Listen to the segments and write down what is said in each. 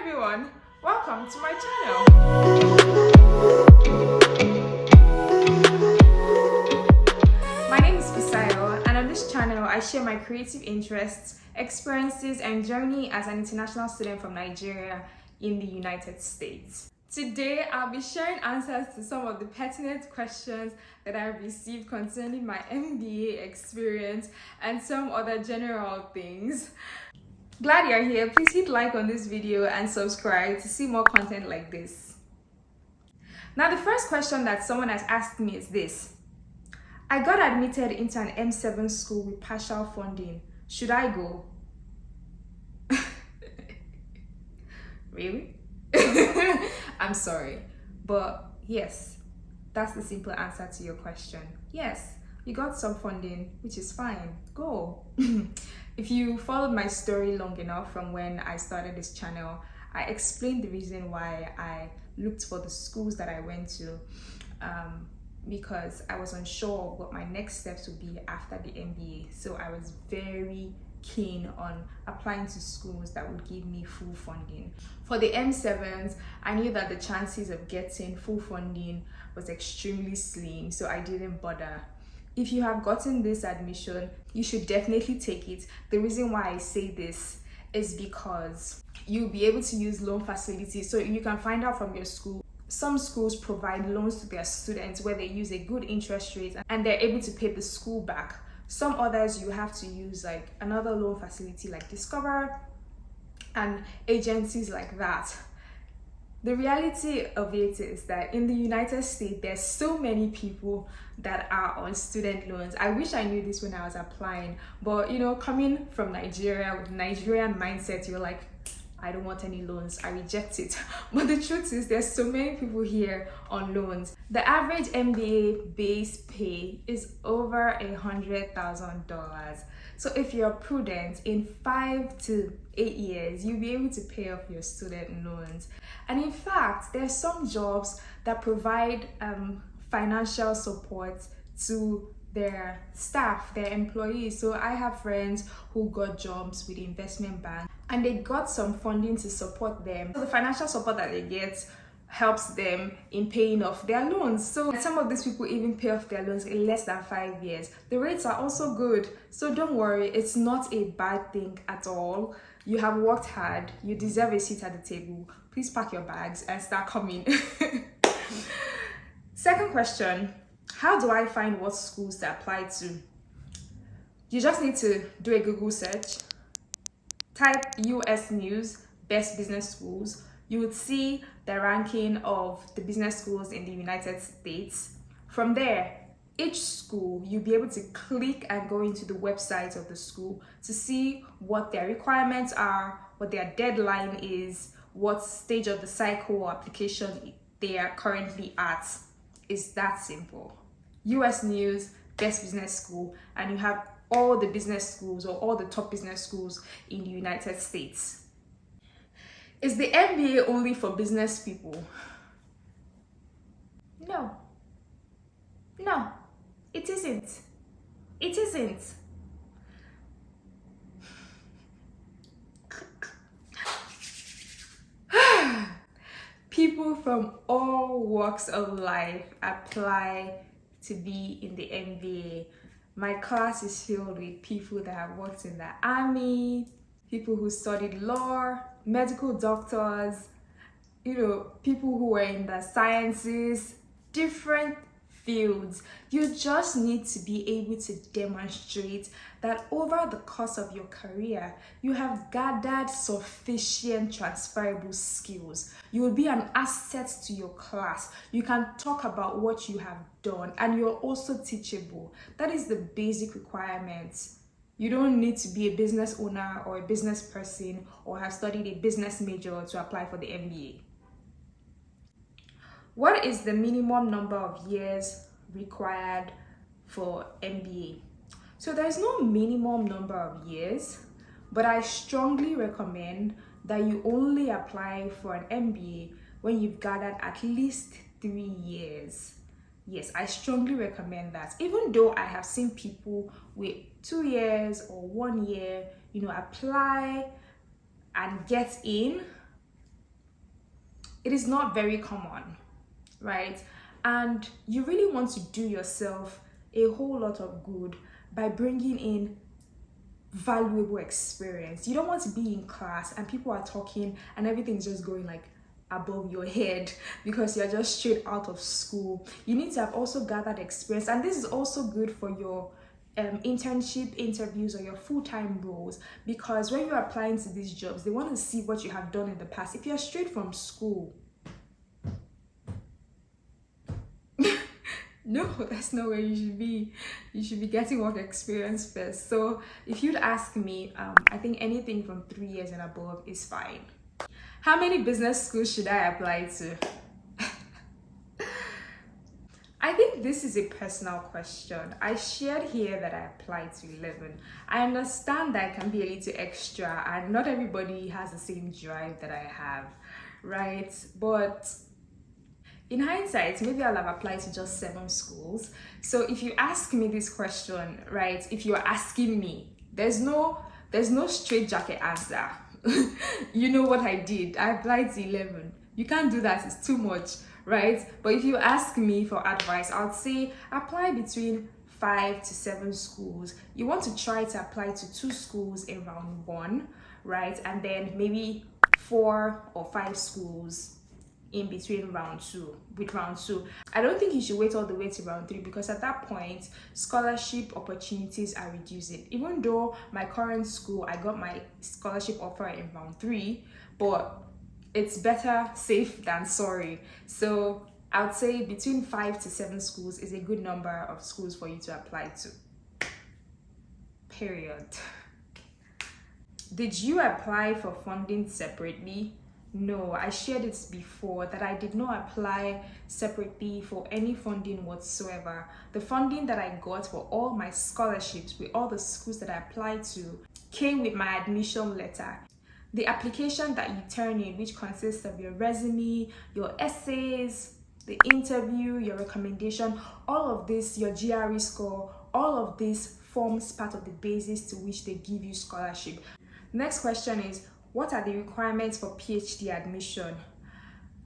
everyone, welcome to my channel. My name is Fisayo, and on this channel I share my creative interests, experiences and journey as an international student from Nigeria in the United States. Today I'll be sharing answers to some of the pertinent questions that I've received concerning my MBA experience and some other general things. Glad you're here. Please hit like on this video and subscribe to see more content like this. Now, the first question that someone has asked me is this: I got admitted into an M7 school with partial funding. Should I go? Really? I'm sorry, but yes, that's the simple answer to your question. Yes, you got some funding, which is fine. Go. If you followed my story long enough from when I started this channel, I explained the reason why I looked for the schools that I went to, because I was unsure what my next steps would be after the MBA. So I was very keen on applying to schools that would give me full funding. For the M7s, I knew that the chances of getting full funding was extremely slim, so I didn't bother. If you have gotten this admission, you should definitely take it. The reason why I say this is because you'll be able to use loan facilities, so you can find out from your school. Some schools provide loans to their students where they use a good interest rate and they're able to pay the school back. Some others you have to use like another loan facility like Discover and agencies like that. The reality of it is that in the United States, there's so many people that are on student loans. I wish I knew this when I was applying, but you know, coming from Nigeria with Nigerian mindset, you're like, I don't want any loans, I reject it. But the truth is there's so many people here on loans. The average MBA base pay is over $100,000. So if you're prudent, in 5 to 8 years, you'll be able to pay off your student loans. And in fact, there's some jobs that provide financial support to their staff, their employees. So I have friends who got jobs with investment bank and they got some funding to support them. So the financial support that they get helps them in paying off their loans. So some of these people even pay off their loans in less than 5 years. The rates are also good. So don't worry, it's not a bad thing at all. You have worked hard, you deserve a seat at the table. Please pack your bags and start coming. Second question: how do I find what schools to apply to? You just need to do a Google search, type US News Best Business Schools. You would see the ranking of the business schools in the United States. From there, each school, you'll be able to click and go into the website of the school to see what their requirements are, what their deadline is, what stage of the cycle or application they are currently at. It's that simple. US News Best Business School, and you have all the business schools or all the top business schools in the United States. Is the MBA only for business people? No. No, it isn't. It isn't. People from all walks of life apply to be in the MBA. My class is filled with people that have worked in the army, people who studied law, medical doctors, you know, people who were in the sciences, different fields. You just need to be able to demonstrate that over the course of your career, you have gathered sufficient transferable skills. You will be an asset to your class. You can talk about what you have done and you're also teachable. That is the basic requirements. You don't need to be a business owner or a business person or have studied a business major to apply for the MBA. What is the minimum number of years required for MBA? So there's no minimum number of years, but I strongly recommend that you only apply for an MBA when you've gathered at least 3 years. Yes, I strongly recommend that. Even though I have seen people with 2 years or 1 year, apply and get in, It is not very common, right? And you really want to do yourself a whole lot of good by bringing in valuable experience. You don't want to be in class and people are talking and everything's just going like above your head because you're just straight out of school. You need to have also gathered experience, and this is also good for your internship interviews or your full-time roles, because when you're applying to these jobs, they want to see what you have done in the past. If you're straight from school, no, that's not where you should be. You should be getting work experience first. So if you'd ask me, I think anything from 3 years and above is fine. How many business schools should I apply to? I think this is a personal question. I shared here that I applied to 11. I understand that it can be a little extra and not everybody has the same drive that I have, right? But in hindsight, maybe I'll have applied to just 7 schools. So if you ask me this question, right, if you're asking me, there's no straight jacket answer. You know what I did. I applied to 11. You can't do that. It's too much, right? But if you ask me for advice, I would say apply between 5 to 7 schools. You want to try to apply to 2 schools in round 1, right? And then maybe 4 or 5 schools in between round 2. I don't think you should wait all the way to round 3, because at that point scholarship opportunities are reducing. Even though my current school, I got my scholarship offer in round 3, but it's better safe than sorry. So I would say between 5 to 7 schools is a good number of schools for you to apply to. Period. Did you apply for funding separately? No, I shared it before that I did not apply separately for any funding whatsoever. The funding that I got for all my scholarships with all the schools that I applied to came with my admission letter. The application that you turn in, which consists of your resume, your essays, the interview, your recommendation, all of this, your GRE score, all of this forms part of the basis to which they give you scholarship. Next question is, what are the requirements for PhD admission?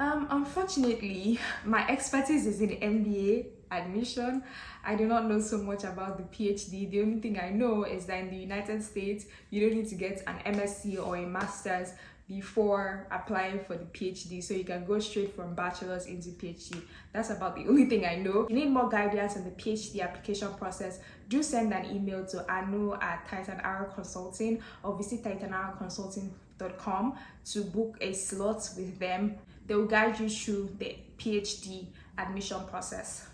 Unfortunately, my expertise is in MBA admission. I do not know so much about the PhD. The only thing I know is that in the United States, you don't need to get an MSc or a master's before applying for the PhD. So you can go straight from bachelor's into PhD. That's about the only thing I know. If you need more guidance on the PhD application process, do send an email to anu@Titan Consulting or visit titanarrowconsulting.com to book a slot with them. They will guide you through the PhD admission process.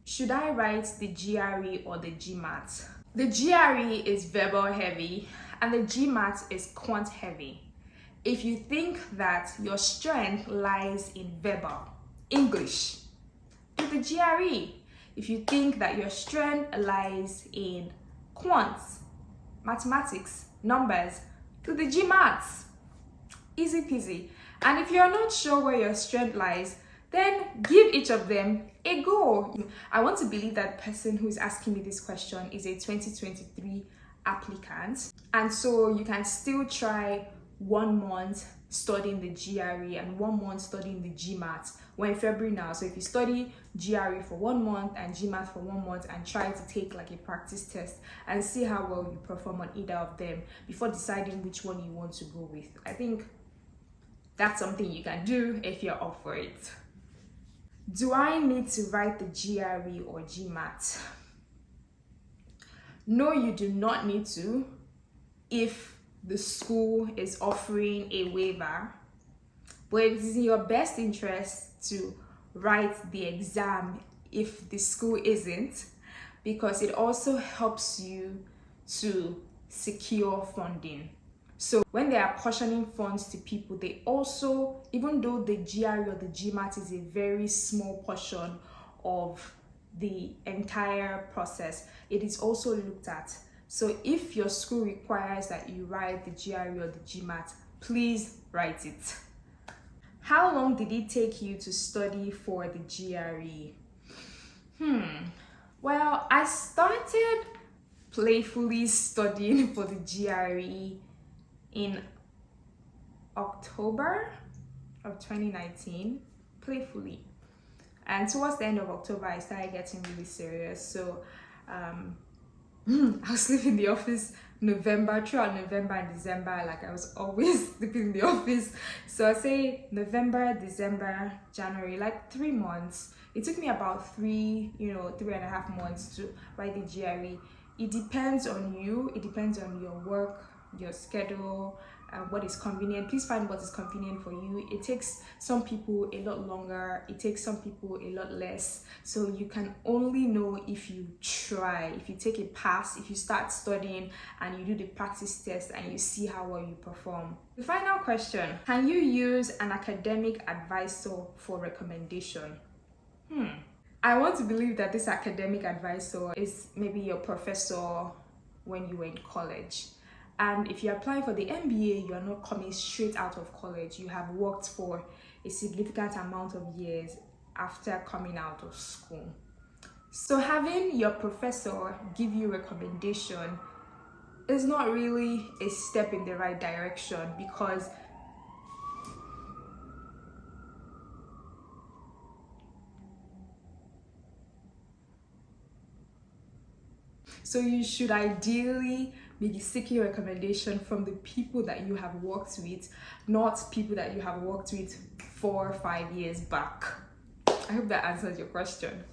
Should I write the GRE or the GMAT? The GRE is verbal heavy and the GMAT is quant heavy. If you think that your strength lies in verbal, English, do the GRE. If you think that your strength lies in quants, mathematics, numbers, do the GMAT. Easy peasy. And if you're not sure where your strength lies, then give each of them a go. I want to believe that the person who is asking me this question is a 2023 applicant. And so you can still try 1 month studying the GRE and 1 month studying the GMAT. We're in February now, so if you study GRE for 1 month and GMAT for 1 month and try to take like a practice test and see how well you perform on either of them before deciding which one you want to go with, I think that's something you can do if you're up for it. Do I need to write the GRE or GMAT? No, you do not need to if the school is offering a waiver, but it is in your best interest to write the exam if the school isn't, because it also helps you to secure funding. So when they are portioning funds to people, they also, even though the GRE or the GMAT is a very small portion of the entire process, it is also looked at. So if your school requires that you write the GRE or the GMAT, please write it. How long did it take you to study for the GRE? Well, I started playfully studying for the GRE in October. of 2019, playfully. And towards the end of October, I started getting really serious. So I was sleeping in the office throughout November and December. Like, I was always sleeping in the office. So I say November, December, January, like 3 months. It took me about 3.5 months to write the GRE. It depends on you. It depends on your work, your schedule, what is convenient. Please find what is convenient for you. It takes some people a lot longer. It takes some people a lot less. So you can only know if you try, if you take a pass, if you start studying and you do the practice test and you see how well you perform. The final question: can you use an academic advisor for recommendation? I want to believe that this academic advisor is maybe your professor when you were in college. And if you're applying for the MBA, you are not coming straight out of college. You have worked for a significant amount of years after coming out of school. So having your professor give you recommendation is not really a step in the right direction, because so you should ideally be seeking recommendation from the people that you have worked with, not people that you have worked with 4 or 5 years back. I hope that answers your question.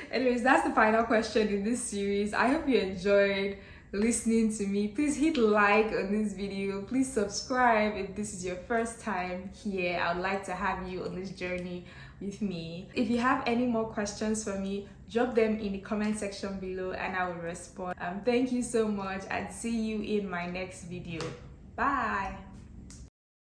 Anyways, that's the final question in this series. I hope you enjoyed listening to me. Please hit like on this video. Please subscribe if this is your first time here. I would like to have you on this journey with me. If you have any more questions for me, drop them in the comment section below and I will respond. Thank you so much, and see you in my next video. Bye.